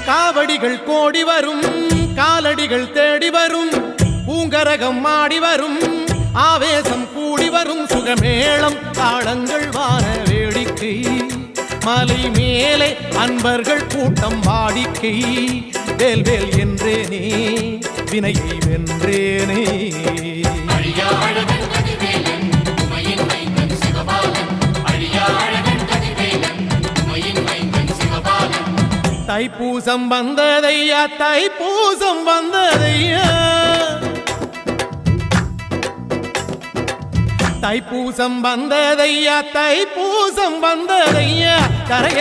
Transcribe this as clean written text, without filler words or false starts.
காவடிகள் கோடி வரும் காலடிகள் தேடி வரும் பூங்கரகம் ஆடி வரும் ஆவேசம் கூடி வரும் சுகமேளம் தாளங்கள் வான வேடிக்கை மலை மேலே அன்பர்கள் கூட்டம் வாடிக்கை வேல்வேல் என்றேனே வினையை வென்றேனே தைப்பூசம் வந்ததையா தைப்பூசம் வந்ததையா தைப்பூசம் வந்ததையா தைப்பூசம் வந்ததையா கரைய